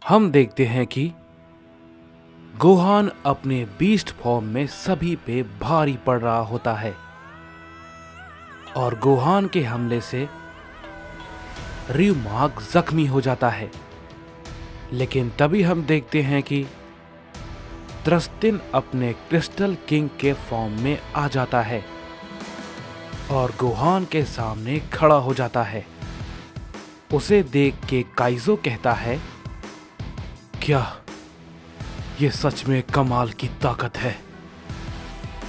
हम देखते हैं कि गोहान अपने बीस्ट फॉर्म में सभी पे भारी पड़ रहा होता है और गोहान के हमले से रियुमार्क जख्मी हो जाता है। लेकिन तभी हम देखते हैं कि थ्रस्टिन अपने क्रिस्टल किंग के फॉर्म में आ जाता है और गोहान के सामने खड़ा हो जाता है। उसे देख के काइजो कहता है, क्या ये सच में कमाल की ताकत है?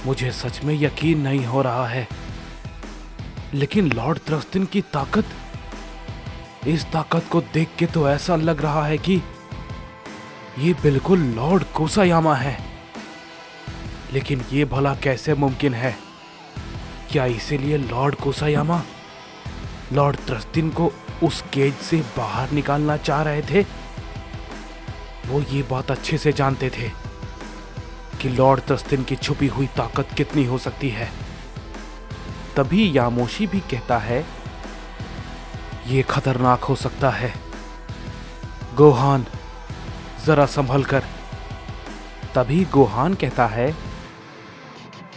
मुझे सच में यकीन नहीं हो रहा है। लेकिन लॉर्ड थ्रस्टिन की ताकत, इस ताकत को देख के तो ऐसा लग रहा है कि ये बिल्कुल लॉर्ड कोसायामा है। लेकिन ये भला कैसे मुमकिन है? क्या इसीलिए लॉर्ड कोसायामा लॉर्ड थ्रस्टिन को उस केज से बाहर निकालना चाह रहे थे? वो ये बात अच्छे से जानते थे कि लॉर्ड थ्रस्टिन की छुपी हुई ताकत कितनी हो सकती है। तभी यामोशी भी कहता है, ये खतरनाक हो सकता है। गोहान, जरा संभल कर। तभी गोहान कहता है,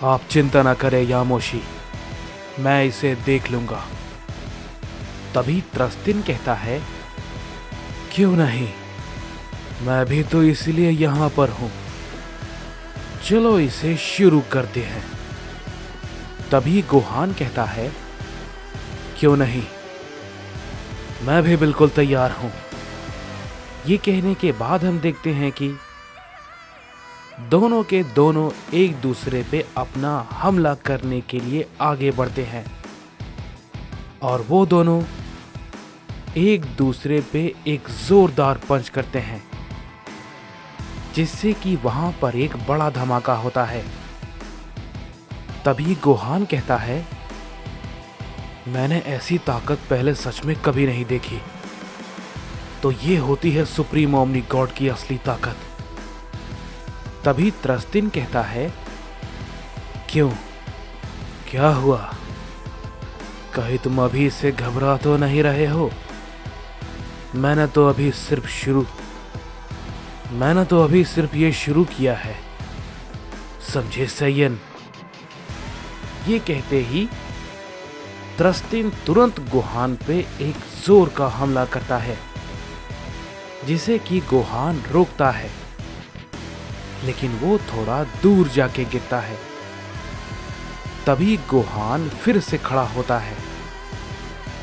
आप चिंता न करें यामोशी, मैं इसे देख लूंगा। तभी थ्रस्टिन कहता है, क्यों नहीं, मैं भी तो इसलिए यहां पर हूं। चलो इसे शुरू करते हैं। तभी गोहान कहता है, क्यों नहीं, मैं भी बिल्कुल तैयार हूं। ये कहने के बाद हम देखते हैं कि दोनों के दोनों एक दूसरे पे अपना हमला करने के लिए आगे बढ़ते हैं और वो दोनों एक दूसरे पे एक जोरदार पंच करते हैं, जिससे कि वहां पर एक बड़ा धमाका होता है। तभी गोहान कहता है, मैंने ऐसी ताकत पहले सच में कभी नहीं देखी। तो ये होती है सुप्रीम ओमनी गॉड की असली ताकत। तभी थ्रस्टिन कहता है, क्यों, क्या हुआ? कहीं तुम अभी से घबरा तो नहीं रहे हो? मैंने तो अभी सिर्फ ये शुरू किया है, समझे सैयन? ये कहते ही थ्रस्टिन तुरंत गोहान पे एक जोर का हमला करता है, जिसे कि गोहान रोकता है। लेकिन वो थोड़ा दूर जाके गिरता है। तभी गोहान फिर से खड़ा होता है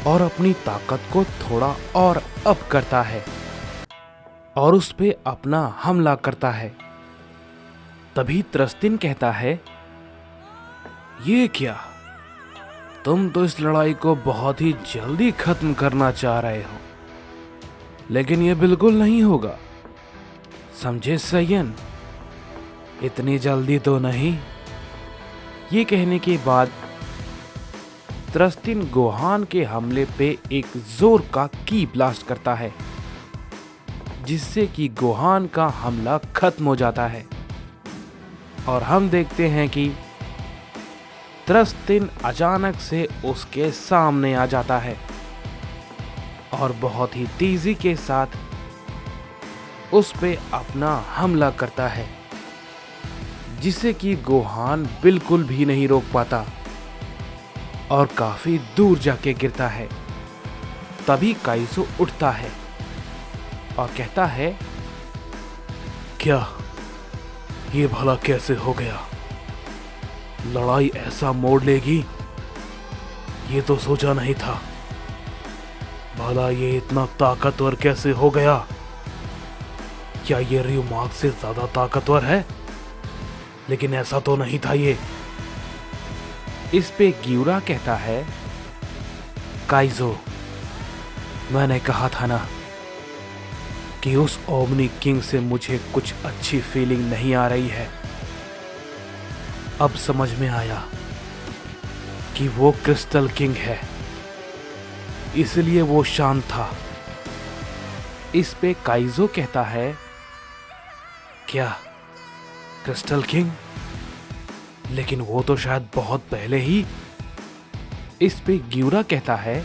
और अपनी ताकत को थोड़ा और अप करता है और उस पे अपना हमला करता है। तभी थ्रस्टिन कहता है, ये क्या? तुम तो इस लड़ाई को बहुत ही जल्दी खत्म करना चाह रहे हो, लेकिन यह बिल्कुल नहीं होगा, समझे सैयन? इतनी जल्दी तो नहीं। ये कहने के बाद थ्रस्टिन गोहान के हमले पे एक जोर का की ब्लास्ट करता है, जिससे कि गोहान का हमला खत्म हो जाता है और हम देखते हैं कि थ्रस्टिन अचानक से उसके सामने आ जाता है और बहुत ही तेजी के साथ उस पे अपना हमला करता है, जिसे कि गोहान बिल्कुल भी नहीं रोक पाता और काफी दूर जाके गिरता है। तभी काइजो उठता है और कहता है, क्या ये भला कैसे हो गया? लड़ाई ऐसा मोड़ लेगी, ये तो सोचा नहीं था। भला ये इतना ताकतवर कैसे हो गया? क्या ये रियुमार्क से ज्यादा ताकतवर है? लेकिन ऐसा तो नहीं था ये। इस पे गियुरा कहता है, काइजो, मैंने कहा था ना कि उस ओमनी किंग से मुझे कुछ अच्छी फीलिंग नहीं आ रही है। अब समझ में आया कि वो क्रिस्टल किंग है, इसलिए वो शांत था। इस पे काइजो कहता है, क्या क्रिस्टल किंग? लेकिन वो तो शायद बहुत पहले ही। इस पे गियुरा कहता है,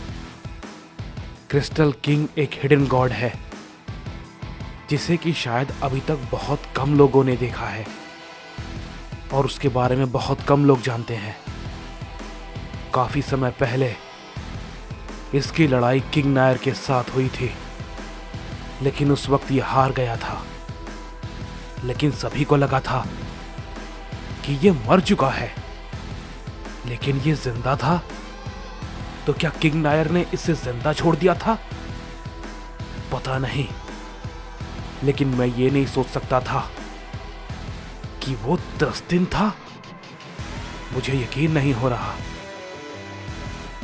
क्रिस्टल किंग एक हिडन गॉड है, जिसे कि शायद अभी तक बहुत कम लोगों ने देखा है और उसके बारे में बहुत कम लोग जानते हैं। काफी समय पहले इसकी लड़ाई किंग नायर के साथ हुई थी, लेकिन उस वक्त ये हार गया था। लेकिन सभी को लगा था कि ये मर चुका है, लेकिन ये जिंदा था। तो क्या किंग नायर ने इसे जिंदा छोड़ दिया था? पता नहीं, लेकिन मैं ये नहीं सोच सकता था कि वो त्रस्तिन था। मुझे यकीन नहीं हो रहा।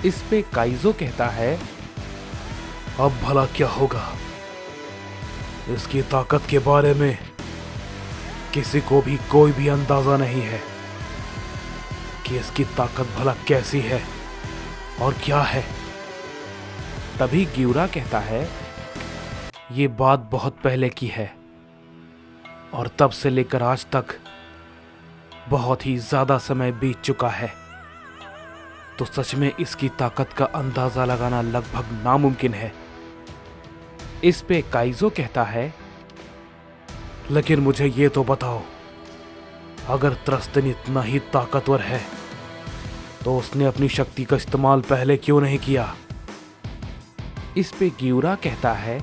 इस पे काइजो कहता है, अब भला क्या होगा? इसकी ताकत के बारे में किसी को भी कोई भी अंदाजा नहीं है कि इसकी ताकत भला कैसी है और क्या है। तभी गियुरा कहता है, ये बात बहुत पहले की है और तब से लेकर आज तक बहुत ही ज्यादा समय बीत चुका है, तो सच में इसकी ताकत का अंदाजा लगाना लगभग नामुमकिन है। इस पे काइजो कहता है, लेकिन मुझे ये तो बताओ, अगर त्रस्तिन इतना ही ताकतवर है तो उसने अपनी शक्ति का इस्तेमाल पहले क्यों नहीं किया? इस पे गियुरा कहता है,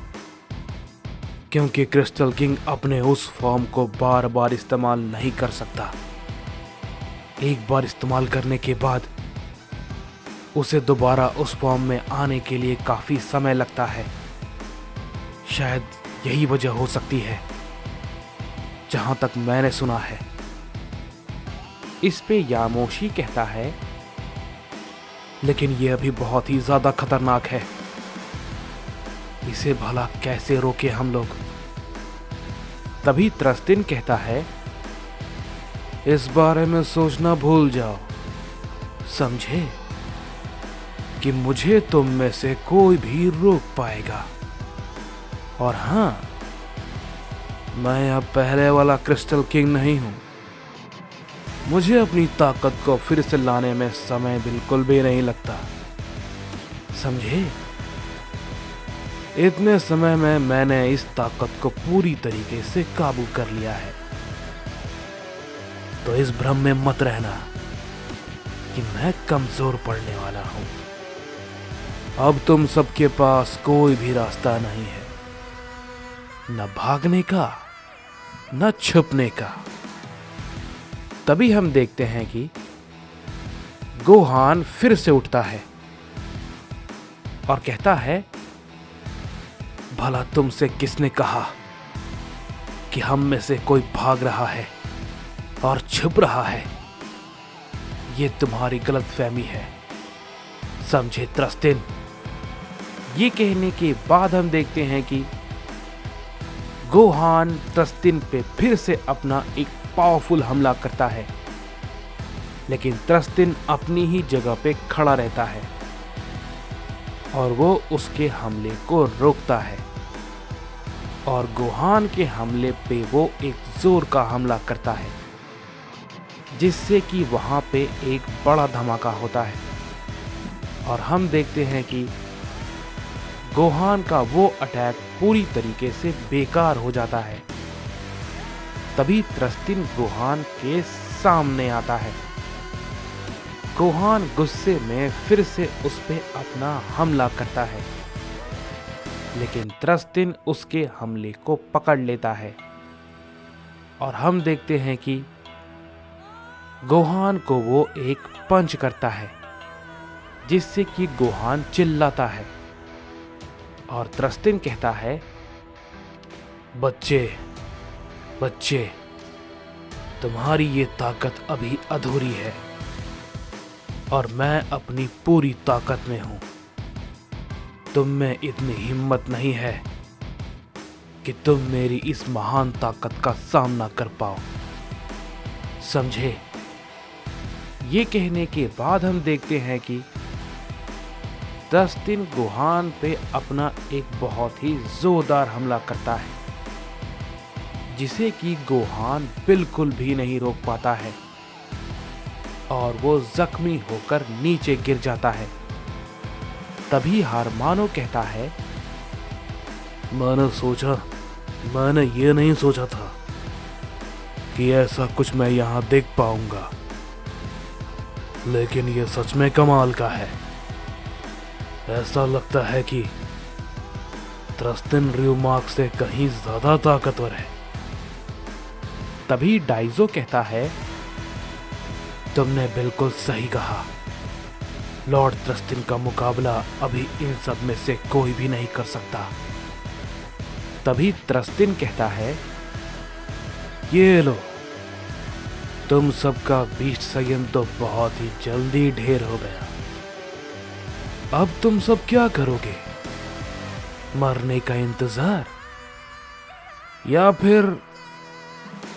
क्योंकि क्रिस्टल किंग अपने उस फॉर्म को बार बार इस्तेमाल नहीं कर सकता। एक बार इस्तेमाल करने के बाद उसे दोबारा उस फॉर्म में आने के लिए काफी समय लगता है। शायद यही वजह हो सकती है, जहां तक मैंने सुना है। इस पे यामोशी कहता है, लेकिन यह अभी बहुत ही ज्यादा खतरनाक है। इसे भला कैसे रोके हम लोग? तभी त्रस्तिन कहता है, इस बारे में सोचना भूल जाओ, समझे कि मुझे तुम में से कोई भी रोक पाएगा। और हां, मैं अब पहले वाला क्रिस्टल किंग नहीं हूं। मुझे अपनी ताकत को फिर से लाने में समय बिल्कुल भी नहीं लगता, समझे? इतने समय में मैंने इस ताकत को पूरी तरीके से काबू कर लिया है। तो इस भ्रम में मत रहना कि मैं कमजोर पड़ने वाला हूं। अब तुम सबके पास कोई भी रास्ता नहीं है, न भागने का न छुपने का। तभी हम देखते हैं कि गोहान फिर से उठता है और कहता है, भला तुमसे किसने कहा कि हम में से कोई भाग रहा है और छुप रहा है? ये तुम्हारी गलतफहमी है, समझे त्रस्तिन? ये कहने के बाद हम देखते हैं कि गोहान त्रस्तिन पे फिर से अपना एक पावरफुल हमला करता है, लेकिन त्रस्तिन अपनी ही जगह पे खड़ा रहता है और वो उसके हमले को रोकता है। और गोहान के हमले पे वो एक जोर का हमला करता है, जिससे कि वहां पे एक बड़ा धमाका होता है और हम देखते हैं कि गोहान का वो अटैक पूरी तरीके से बेकार हो जाता है। तभी त्रस्तिन गोहान के सामने आता है। गोहान गुस्से में फिर से उस पे अपना हमला करता है, लेकिन त्रस्तिन उसके हमले को पकड़ लेता है और हम देखते हैं कि गोहान को वो एक पंच करता है, जिससे कि गोहान चिल्लाता है और त्रस्तिन कहता है, बच्चे बच्चे, तुम्हारी ये ताकत अभी अधूरी है और मैं अपनी पूरी ताकत में हूं। तुम में इतनी हिम्मत नहीं है कि तुम मेरी इस महान ताकत का सामना कर पाओ, समझे? ये कहने के बाद हम देखते हैं कि त्रस्तिन गोहान पे अपना एक बहुत ही जोरदार हमला करता है, जिसे कि गोहान बिल्कुल भी नहीं रोक पाता है और वो जख्मी होकर नीचे गिर जाता है। तभी हारमानो कहता है, मैंने सोचा मैंने ये नहीं सोचा था कि ऐसा कुछ मैं यहाँ देख पाऊंगा, लेकिन ये सच में कमाल का है। ऐसा लगता है कि त्रस्तिन र्यूमाक से कहीं ज्यादा ताकतवर है। तभी डाइजो कहता है, तुमने बिल्कुल सही कहा। लॉर्ड त्रस्तिन का मुकाबला अभी इन सब में से कोई भी नहीं कर सकता। तभी त्रस्तिन कहता है, ये लो, तुम सबका बीस्ट संयम तो बहुत ही जल्दी ढेर हो गया। अब तुम सब क्या करोगे? मरने का इंतजार, या फिर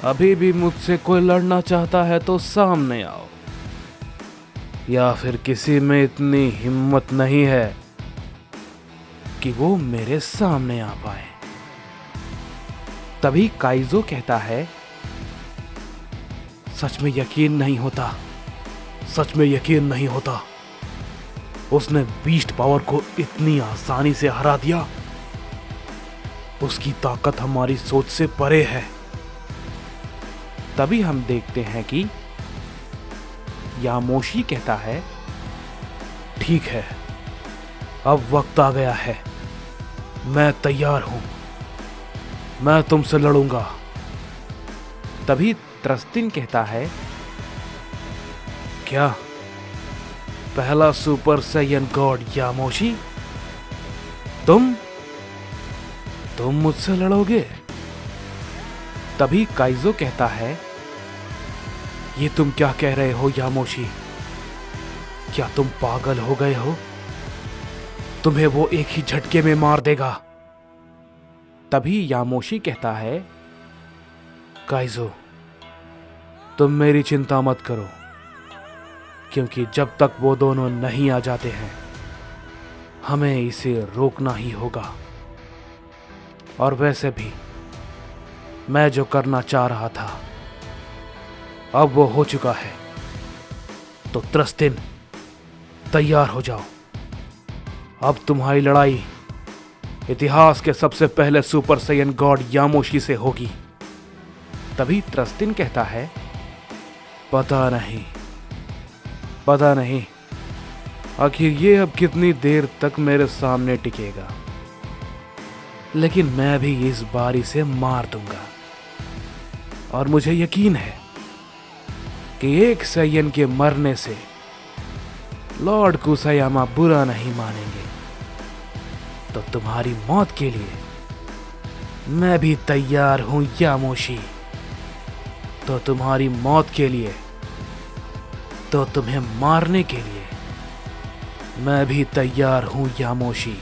अभी भी मुझसे कोई लड़ना चाहता है तो सामने आओ, या फिर किसी में इतनी हिम्मत नहीं है कि वो मेरे सामने आ पाए। तभी काइजो कहता है, सच में यकीन नहीं होता, सच में यकीन नहीं होता। उसने बीस्ट पावर को इतनी आसानी से हरा दिया। उसकी ताकत हमारी सोच से परे है। तभी हम देखते हैं कि यामोशी कहता है, ठीक है, अब वक्त आ गया है। मैं तैयार हूं, मैं तुमसे लड़ूंगा। तभी त्रस्तिन कहता है, क्या पहला सुपर सैयन गॉड यामोशी, तुम मुझसे लड़ोगे? तभी काइजो कहता है, ये तुम क्या कह रहे हो यामोशी? क्या तुम पागल हो गए हो? तुम्हें वो एक ही झटके में मार देगा। तभी यामोशी कहता है, काइजो, तुम मेरी चिंता मत करो, क्योंकि जब तक वो दोनों नहीं आ जाते हैं हमें इसे रोकना ही होगा। और वैसे भी मैं जो करना चाह रहा था अब वो हो चुका है। तो त्रस्तिन, तैयार हो जाओ। अब तुम्हारी लड़ाई इतिहास के सबसे पहले सुपर सैयन गॉड यामोशी से होगी। तभी त्रस्तिन कहता है, पता नहीं आखिर ये अब कितनी देर तक मेरे सामने टिकेगा, लेकिन मैं भी इस बार इसे मार दूंगा। और मुझे यकीन है कि एक सैयन के मरने से लॉर्ड कुसायामा बुरा नहीं मानेंगे। तो तुम्हारी मौत के लिए मैं भी तैयार हूं यामोशी। तो तुम्हारी मौत के लिए, तो तुम्हें मारने के लिए मैं भी तैयार हूं यामोशी।